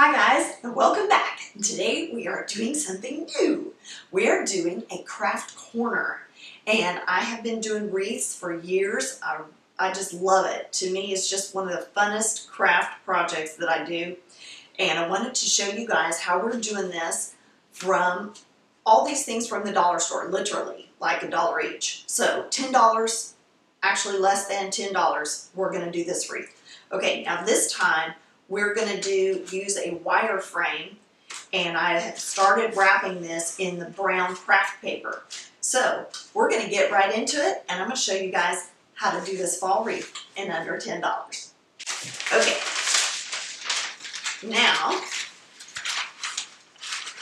Hi guys, and welcome back. Today we are doing something new. We are doing a craft corner, and I have been doing wreaths for years. I just love it. To me, it's just one of the funnest craft projects that I do, and I wanted to show you guys how we're doing this from all these things from the dollar store, literally like $1 each. So $10, actually less than $10, we're going to do this wreath. Okay, now this time we're going to use a wire frame, and I have started wrapping this in the brown craft paper. So we're going to get right into it, and I'm going to show you guys how to do this fall wreath in under $10. Okay, now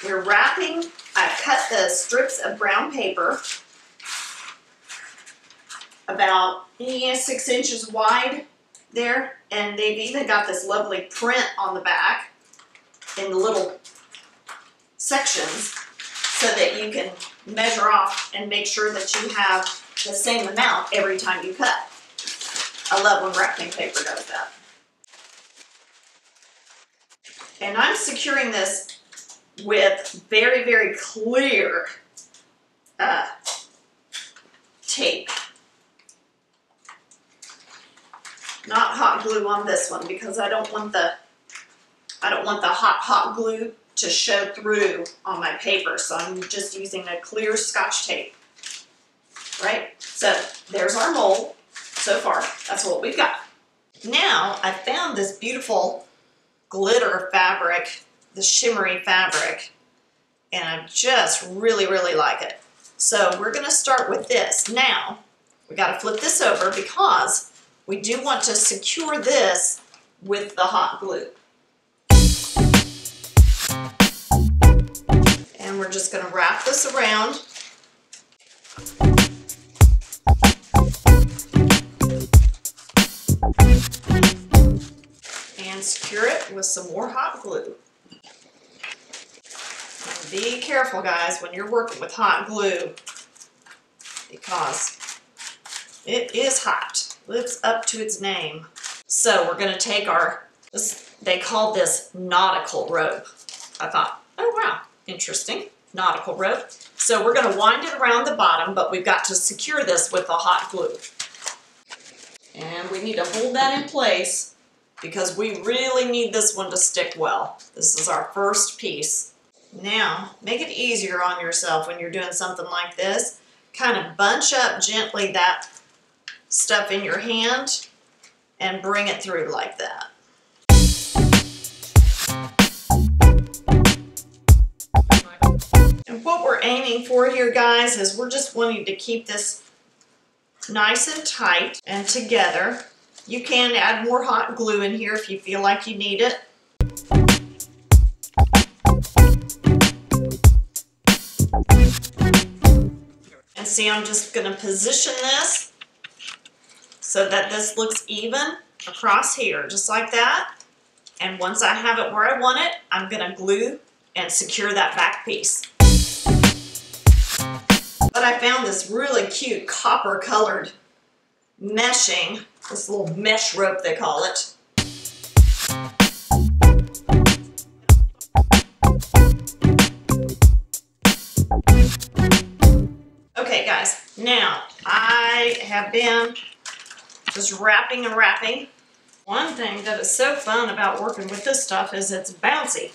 we're wrapping. I've cut the strips of brown paper about 6 inches wide there, and they've even got this lovely print on the back in the little sections so that you can measure off and make sure that you have the same amount every time you cut. I love when wrapping paper does that. And I'm securing this with very, very clear tape. Not hot glue on this one, because I don't want the hot glue to show through on my paper. So I'm just using a clear Scotch tape. Right? So there's our mold so far. That's what we've got. Now I found this beautiful glitter fabric, the shimmery fabric, and I just really, really like it. So we're going to start with this. Now we got to flip this over because we do want to secure this with the hot glue. And we're just going to wrap this around. And secure it with some more hot glue. And be careful, guys, when you're working with hot glue, because it is hot. Lives up to its name. So we're going to take they call this nautical rope. I thought, oh wow, interesting, nautical rope. So we're going to wind it around the bottom, but we've got to secure this with the hot glue. And we need to hold that in place because we really need this one to stick well. This is our first piece. Now, make it easier on yourself when you're doing something like this. Kind of bunch up gently that stuff in your hand and bring it through like that. And what we're aiming for here, guys, is we're just wanting to keep this nice and tight and together. You can add more hot glue in here if you feel like you need it. And see, I'm just going to position this so that this looks even across here, just like that. And once I have it where I want it, I'm going to glue and secure that back piece. But I found this really cute copper colored meshing, this little mesh rope they call it. Okay guys, now I have been just wrapping and wrapping. One thing that is so fun about working with this stuff is it's bouncy.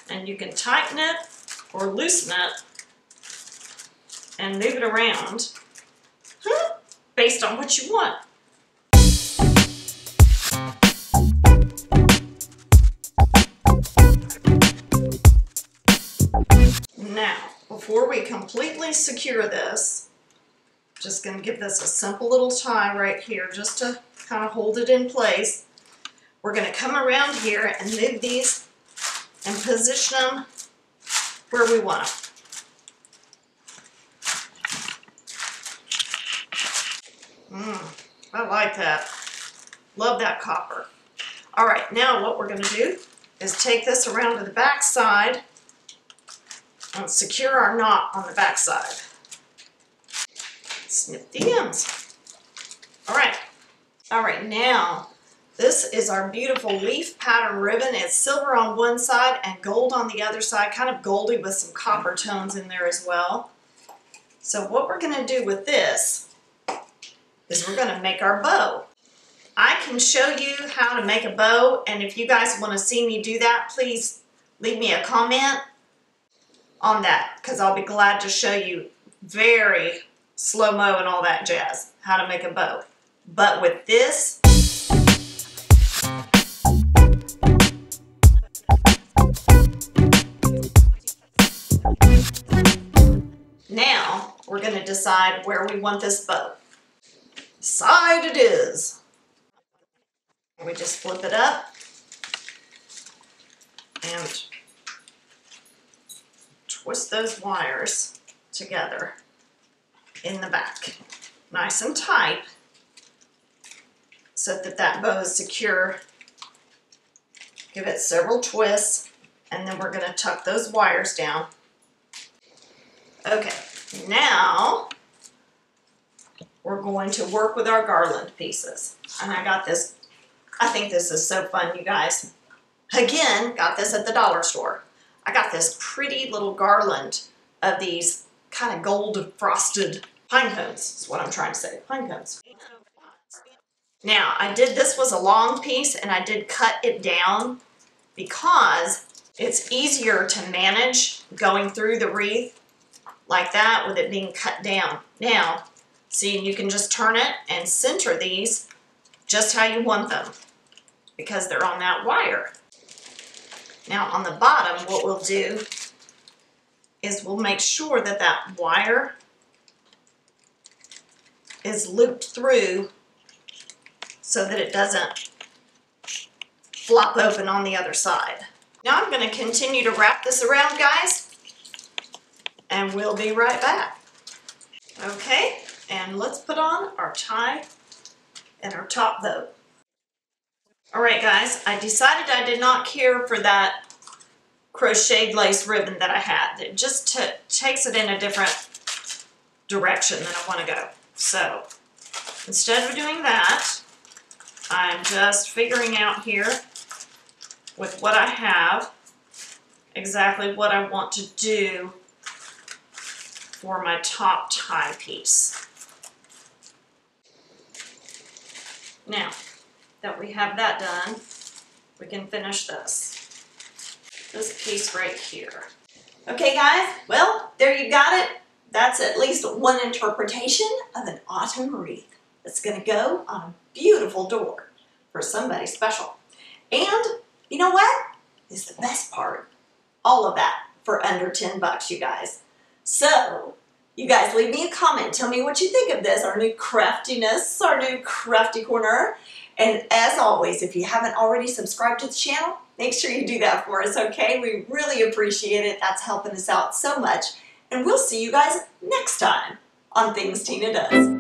And you can tighten it or loosen it and move it around based on what you want. Now, before we completely secure this, just going to give this a simple little tie right here just to kind of hold it in place. We're going to come around here and move these and position them where we want them. I like that. Love that copper. All right, now what we're going to do is take this around to the back side and secure our knot on the back side. Snip the ends. All right, now This is our beautiful leaf pattern ribbon. It's silver on one side and gold on the other side, kind of goldy with some copper tones in there as well. So what we're going to do with this is we're going to make our bow. I can show you how to make a bow, and if you guys want to see me do that, please leave me a comment on that, because I'll be glad to show you very slow-mo and all that jazz, how to make a bow. But with this, now we're going to decide where we want this bow. Side it is. We just flip it up and twist those wires together in the back, nice and tight, so that that bow is secure. Give it several twists, and then we're going to tuck those wires down. Okay, now we're going to work with our garland pieces. And I got this, I think this is so fun, you guys. Again, got this at the dollar store. I got this pretty little garland of these kind of gold frosted pine cones, is what I'm trying to say, pine cones. Now, this was a long piece, and I did cut it down because it's easier to manage going through the wreath like that with it being cut down. Now, see, you can just turn it and center these just how you want them because they're on that wire. Now, on the bottom, what we'll do is we'll make sure that that wire is looped through so that it doesn't flop open on the other side. Now I'm going to continue to wrap this around, guys, and we'll be right back. Okay, and let's put on our tie and our top bow. Alright guys, I decided I did not care for that crocheted lace ribbon that I had. It just takes it in a different direction than I want to go. So, instead of doing that, I'm just figuring out here with what I have exactly what I want to do for my top tie piece. Now that we have that done, we can finish this piece right here. Okay guys, well, there you got it. That's at least one interpretation of an autumn wreath that's going to go on a beautiful door for somebody special. And you know what is the best part? All of that for under 10 bucks, you guys. So, you guys leave me a comment. Tell me what you think of this, our new craftiness, our new crafty corner. And as always, if you haven't already subscribed to the channel, make sure you do that for us, okay? We really appreciate it. That's helping us out so much. And we'll see you guys next time on Things Tina Does.